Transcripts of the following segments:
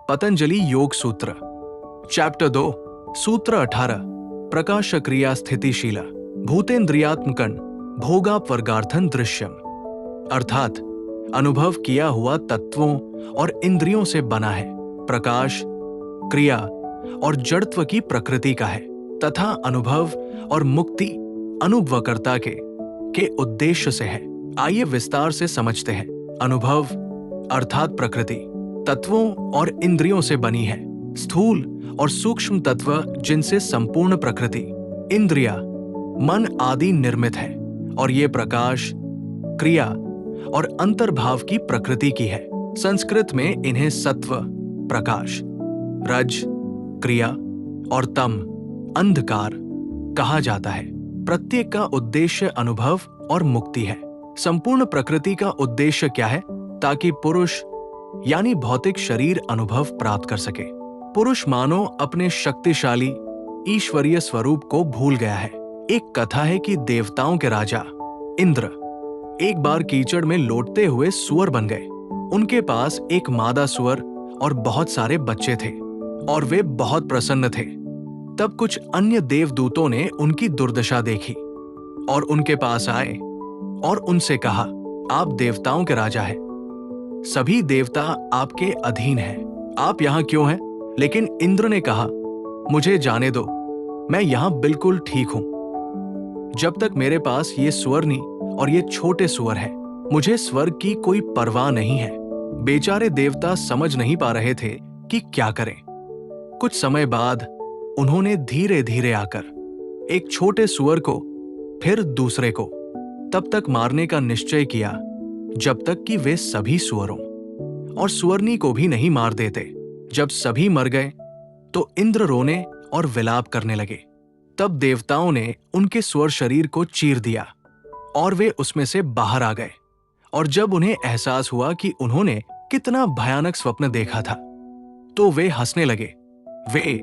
पतंजलि योग सूत्र, चैप्टर 2, सूत्र 18, प्रकाश क्रिया स्थितिशील भूतेन्द्रियात्मकन भोगापवर्गार्थन दृश्यम, अर्थात अनुभव किया हुआ तत्वों और इंद्रियों से बना है, प्रकाश, क्रिया और जड़त्व की प्रकृति का है तथा अनुभव और मुक्ति अनुभवकर्ता के उद्देश्य से है। आइए विस्तार से समझते हैं। अनुभव अर्थात प्रकृति तत्वों और इंद्रियों से बनी है। स्थूल और सूक्ष्म तत्व जिनसे संपूर्ण प्रकृति, इंद्रिया, मन आदि निर्मित है और ये प्रकाश, क्रिया और अंतर्भाव की प्रकृति की है। संस्कृत में इन्हें सत्व, प्रकाश, रज, क्रिया और तम, अंधकार कहा जाता है। प्रत्येक का उद्देश्य अनुभव और मुक्ति है। संपूर्ण प्रकृति का उद्देश्य क्या है? ताकि पुरुष यानी भौतिक शरीर अनुभव प्राप्त कर सके। पुरुष मानो अपने शक्तिशाली ईश्वरीय स्वरूप को भूल गया है। एक कथा है कि देवताओं के राजा इंद्र एक बार कीचड़ में लोटते हुए सुअर बन गए। उनके पास एक मादा सुअर और बहुत सारे बच्चे थे और वे बहुत प्रसन्न थे। तब कुछ अन्य देवदूतों ने उनकी दुर्दशा देखी और उनके पास आए और उनसे कहा, आप देवताओं के राजा हैं, सभी देवता आपके अधीन हैं, आप यहाँ क्यों हैं? लेकिन इंद्र ने कहा, मुझे जाने दो, मैं यहाँ बिल्कुल ठीक हूं। जब तक मेरे पास ये सुअरनी और ये छोटे सुअर हैं, मुझे स्वर्ग की कोई परवाह नहीं है। बेचारे देवता समझ नहीं पा रहे थे कि क्या करें। कुछ समय बाद उन्होंने धीरे धीरे आकर एक छोटे सुअर को, फिर दूसरे को तब तक मारने का निश्चय किया जब तक कि वे सभी सुअरों और सुअरनी को भी नहीं मार देते। जब सभी मर गए तो इंद्र रोने और विलाप करने लगे। तब देवताओं ने उनके सुअर शरीर को चीर दिया और वे उसमें से बाहर आ गए। और जब उन्हें एहसास हुआ कि उन्होंने कितना भयानक स्वप्न देखा था, तो वे हंसने लगे। वे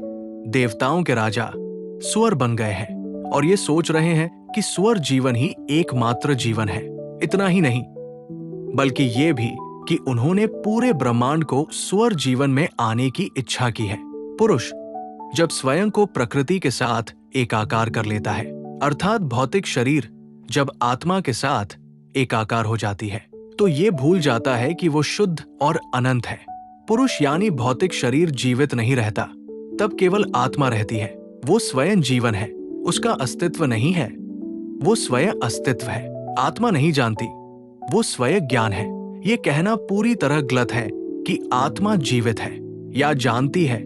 देवताओं के राजा सुअर बन गए हैं और ये सोच रहे हैं कि सुअर जीवन ही एकमात्र जीवन है। इतना ही नहीं, बल्कि ये भी कि उन्होंने पूरे ब्रह्मांड को सुअर जीवन में आने की इच्छा की है। पुरुष जब स्वयं को प्रकृति के साथ एकाकार कर लेता है, अर्थात भौतिक शरीर जब आत्मा के साथ एकाकार हो जाती है, तो ये भूल जाता है कि वो शुद्ध और अनंत है। पुरुष यानी भौतिक शरीर जीवित नहीं रहता, तब केवल आत्मा रहती है। वो स्वयं जीवन है, उसका अस्तित्व नहीं है, वो स्वयं अस्तित्व है। आत्मा नहीं जानती, वो स्वयं ज्ञान है। ये कहना पूरी तरह गलत है कि आत्मा जीवित है या जानती है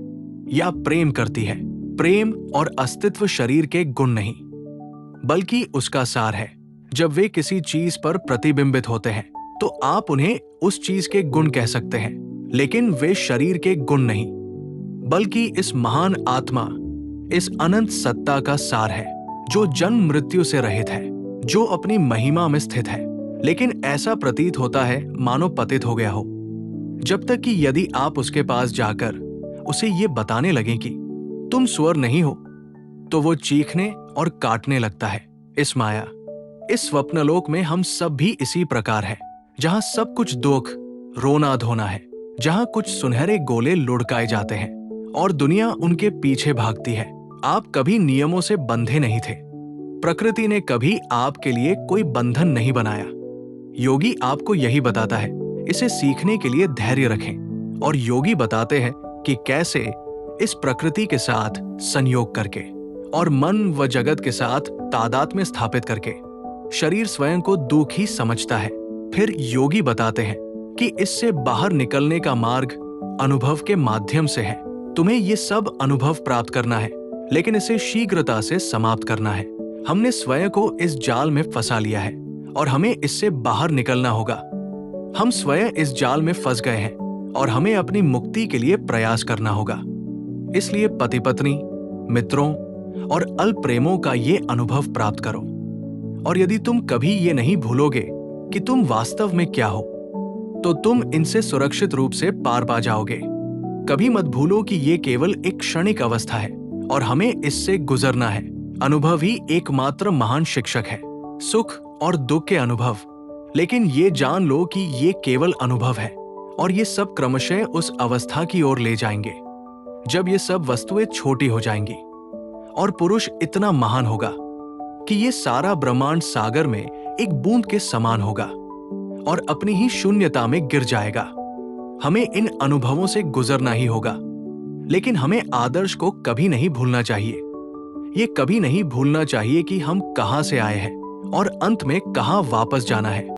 या प्रेम करती है। प्रेम और अस्तित्व शरीर के गुण नहीं, बल्कि उसका सार है। जब वे किसी चीज पर प्रतिबिंबित होते हैं तो आप उन्हें उस चीज के गुण कह सकते हैं, लेकिन वे शरीर के गुण नहीं, बल्कि इस महान आत्मा, इस अनंत सत्ता का सार है, जो जन्म मृत्यु से रहित है, जो अपनी महिमा में स्थित है, लेकिन ऐसा प्रतीत होता है मानो पतित हो गया हो। जब तक कि यदि आप उसके पास जाकर उसे ये बताने लगें कि तुम सुअर नहीं हो, तो वो चीखने और काटने लगता है। इस माया, इस स्वप्नलोक में हम सब भी इसी प्रकार है, जहां सब कुछ दुख, रोना धोना है, जहां कुछ सुनहरे गोले लुढ़काए जाते हैं और दुनिया उनके पीछे भागती है। आप कभी नियमों से बंधे नहीं थे। प्रकृति ने कभी आपके लिए कोई बंधन नहीं बनाया। योगी आपको यही बताता है, इसे सीखने के लिए धैर्य रखें। और योगी बताते हैं कि कैसे इस प्रकृति के साथ संयोग करके और मन व जगत के साथ तादात्म्य स्थापित करके शरीर स्वयं को दुखी समझता है। फिर योगी बताते हैं कि इससे बाहर निकलने का मार्ग अनुभव के माध्यम से है। तुम्हें ये सब अनुभव प्राप्त करना है, लेकिन इसे शीघ्रता से समाप्त करना है। हमने स्वयं को इस जाल में फंसा लिया है और हमें इससे बाहर निकलना होगा। हम स्वयं इस जाल में फंस गए हैं और हमें अपनी मुक्ति के लिए प्रयास करना होगा। इसलिए पति पत्नी, मित्रों और अल्प प्रेमों का ये अनुभव प्राप्त करो। और यदि तुम कभी ये नहीं भूलोगे कि तुम वास्तव में क्या हो, तो तुम इनसे सुरक्षित रूप से पार पा जाओगे। कभी मत भूलो कि ये केवल एक क्षणिक अवस्था है और हमें इससे गुजरना है। अनुभव ही एकमात्र महान शिक्षक है, सुख और दुख के अनुभव। लेकिन ये जान लो कि ये केवल अनुभव है और ये सब क्रमशः उस अवस्था की ओर ले जाएंगे जब ये सब वस्तुएं छोटी हो जाएंगी और पुरुष इतना महान होगा कि ये सारा ब्रह्मांड सागर में एक बूंद के समान होगा और अपनी ही शून्यता में गिर जाएगा। हमें इन अनुभवों से गुजरना ही होगा, लेकिन हमें आदर्श को कभी नहीं भूलना चाहिए। ये कभी नहीं भूलना चाहिए कि हम कहां से आए हैं और अंत में कहां वापस जाना है।